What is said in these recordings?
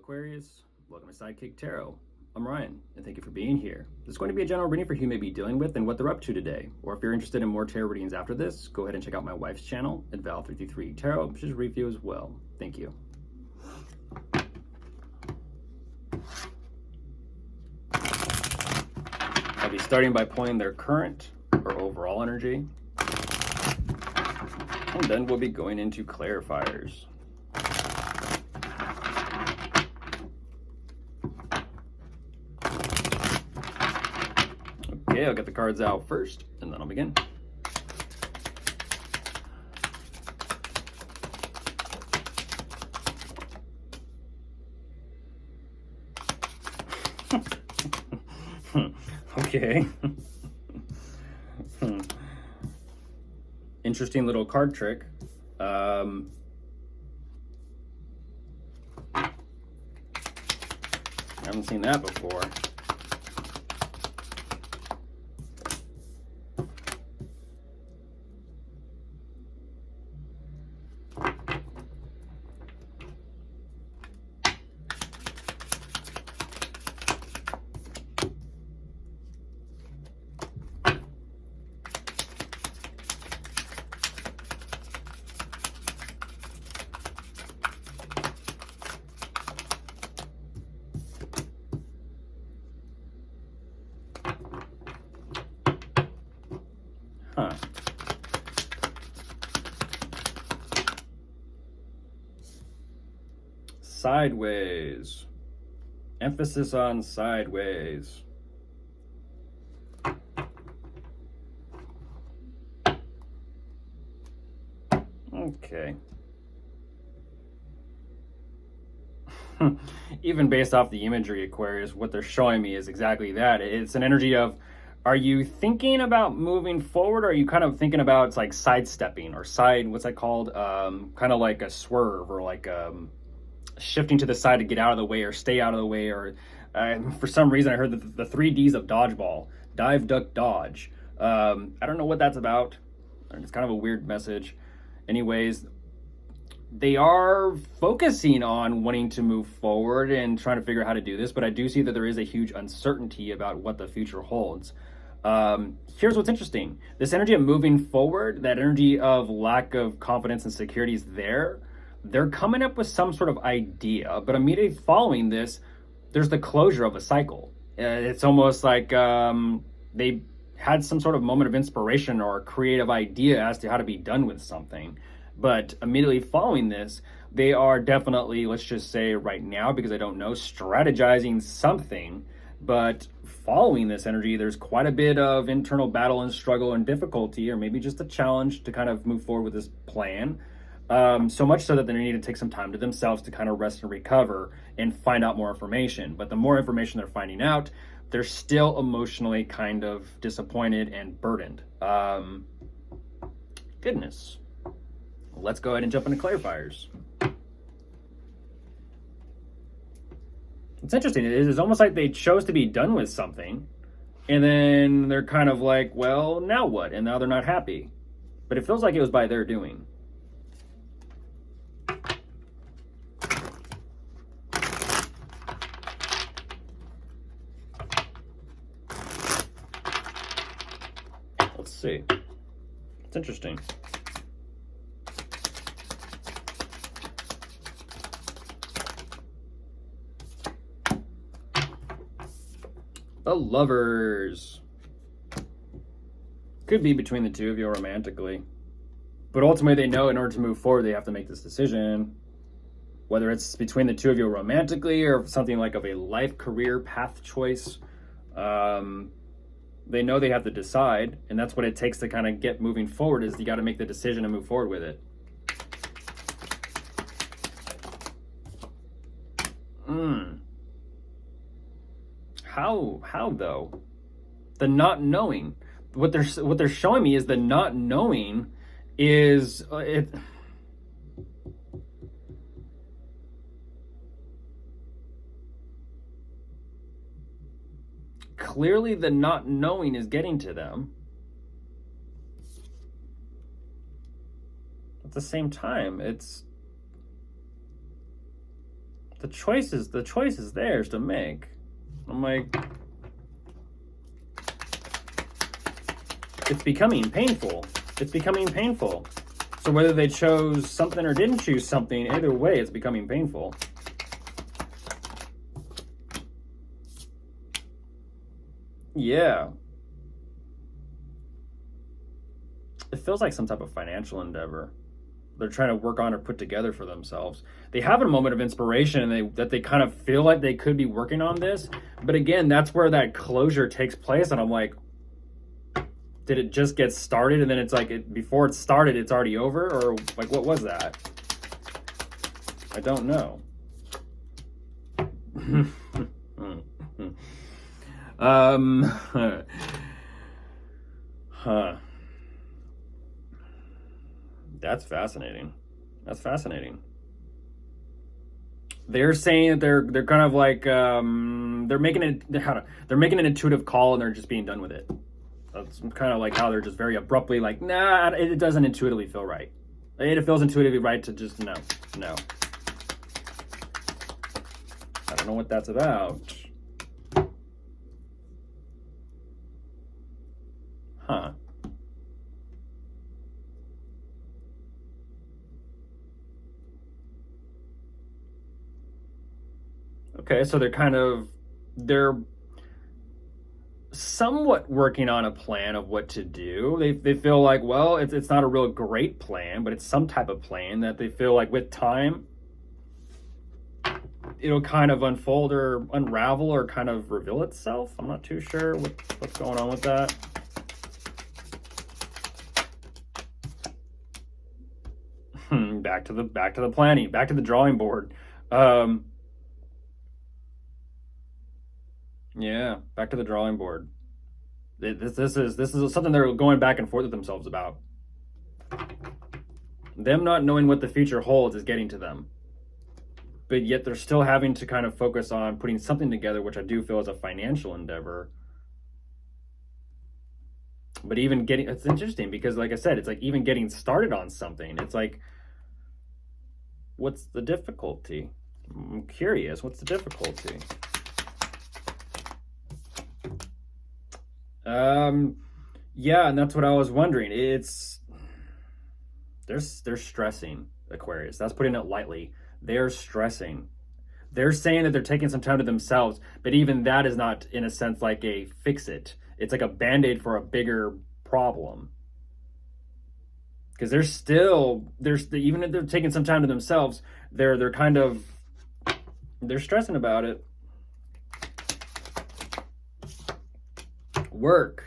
Aquarius. Welcome to Sidekick Tarot. I'm Ryan, and thank you for being here. This is going to be a general reading for who you may be dealing with and what they're up to today. Or if you're interested in more tarot readings after this, go ahead and check out my wife's channel at Val333 Tarot, which is a review as well. Thank you. I'll be starting by pulling their current or overall energy, and then we'll be going into clarifiers. Okay, I'll get the cards out first, and then I'll begin. Okay. Interesting little card trick. I haven't seen that before. Huh. Sideways. Emphasis on sideways. Okay. Even based off the imagery, Aquarius, what they're showing me is exactly that. It's an energy of, are you thinking about moving forward, or are you kind of thinking about, it's like sidestepping or what's that called? Kind of like a swerve, or like shifting to the side to get out of the way or stay out of the way, or for some reason I heard the 3Ds of dodgeball: dive, duck, dodge. I don't know what that's about. It's kind of a weird message. Anyways, they are focusing on wanting to move forward and trying to figure out how to do this, but I do see that there is a huge uncertainty about what the future holds. Here's what's interesting. This energy of moving forward, that energy of lack of confidence and security is there. They're coming up with some sort of idea, but immediately following this, there's the closure of a cycle. It's almost like they had some sort of moment of inspiration or a creative idea as to how to be done with something. But immediately following this, they are definitely, let's just say right now, because I don't know, strategizing something. But following this energy, there's quite a bit of internal battle and struggle and difficulty, or maybe just a challenge to kind of move forward with this plan. So much so that they need to take some time to themselves to kind of rest and recover and find out more information. But the more information they're finding out, they're still emotionally kind of disappointed and burdened. Goodness. Let's go ahead and jump into clarifiers. It's interesting. It's almost like they chose to be done with something, and then they're kind of like, well, now what? And now they're not happy. But it feels like it was by their doing. Let's see. It's interesting. The Lovers. Could be between the two of you romantically. But ultimately they know in order to move forward, they have to make this decision. Whether it's between the two of you romantically or something like of a life, career, path choice. They know they have to decide, and that's what it takes to kind of get moving forward, is you got to make the decision and move forward with it. How though? The not knowing. What they're showing me is the not knowing is it. Clearly, the not knowing is getting to them. At the same time, it's the choice is theirs to make. I'm like, it's becoming painful. It's becoming painful. So whether they chose something or didn't choose something, either way, it's becoming painful. Yeah. It feels like some type of financial endeavor they're trying to work on or put together for themselves. They have a moment of inspiration and that they kind of feel like they could be working on this. But again, that's where that closure takes place. And I'm like, did it just get started and then it's like before it started, it's already over? Or like, what was that? I don't know. Huh. That's fascinating. That's fascinating. They're saying that they're kind of like they're making an intuitive call and they're just being done with it. That's kind of like how they're just very abruptly like, nah, it doesn't intuitively feel right. It feels intuitively right to just no. I don't know what that's about. Huh. Okay, so they're somewhat working on a plan of what to do. They feel like, well, it's not a real great plan, but it's some type of plan that they feel like with time it'll kind of unfold or unravel or kind of reveal itself. I'm not too sure what's going on with that. Back to the planning, back to the drawing board. Yeah, back to the drawing board. This is something they're going back and forth with themselves about. Them not knowing what the future holds is getting to them. But yet they're still having to kind of focus on putting something together, which I do feel is a financial endeavor. But even it's interesting because like I said, it's like even getting started on something. It's like, what's the difficulty? I'm curious, what's the difficulty? Yeah, and that's what I was wondering. They're stressing, Aquarius. That's putting it lightly. They're stressing. They're saying that they're taking some time to themselves, but even that is not, in a sense, like a fix it. It's like a band-aid for a bigger problem. Because even if they're taking some time to themselves, they're stressing about it. Work.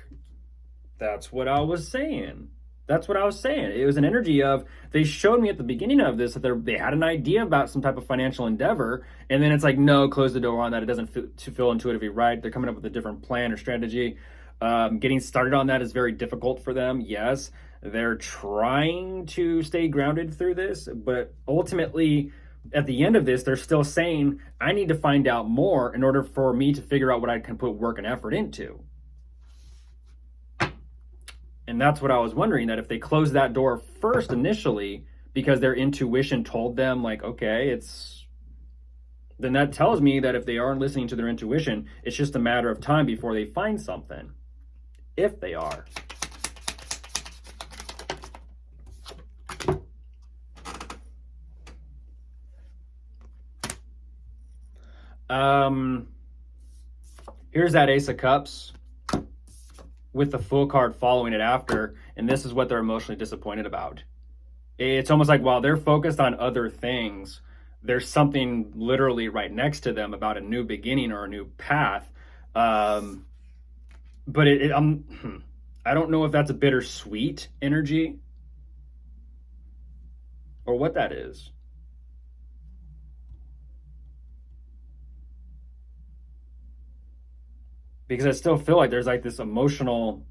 That's what I was saying. It was an energy of, they showed me at the beginning of this that they had an idea about some type of financial endeavor, and then it's like, no, close the door on that. It doesn't feel intuitively right. They're coming up with a different plan or strategy. Getting started on that is very difficult for them. Yes, they're trying to stay grounded through this, but ultimately, at the end of this, they're still saying, I need to find out more in order for me to figure out what I can put work and effort into. And that's what I was wondering, that if they close that door first initially because their intuition told them like, okay, then that tells me that if they aren't listening to their intuition, it's just a matter of time before they find something. If they are. Here's that Ace of Cups with the Fool card following it after, and this is what they're emotionally disappointed about. It's almost like while they're focused on other things, there's something literally right next to them about a new beginning or a new path. But I don't know if that's a bittersweet energy or what that is. Because I still feel like there's like this emotional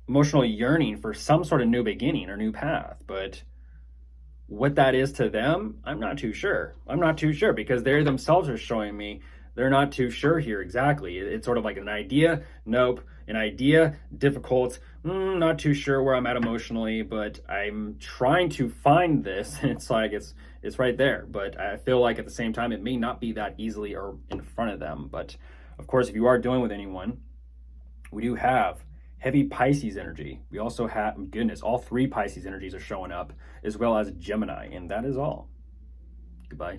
yearning for some sort of new beginning or new path. But what that is to them, I'm not too sure. Because they themselves are showing me they're not too sure here exactly. It's sort of like an idea, nope. An idea, difficult, Not too sure where I'm at emotionally, but I'm trying to find this. It's like it's right there, but I feel like at the same time it may not be that easily or in front of them. But of course, if you are dealing with anyone, we do have heavy Pisces energy. We also have, goodness, all three Pisces energies are showing up, as well as Gemini, and that is all. Goodbye.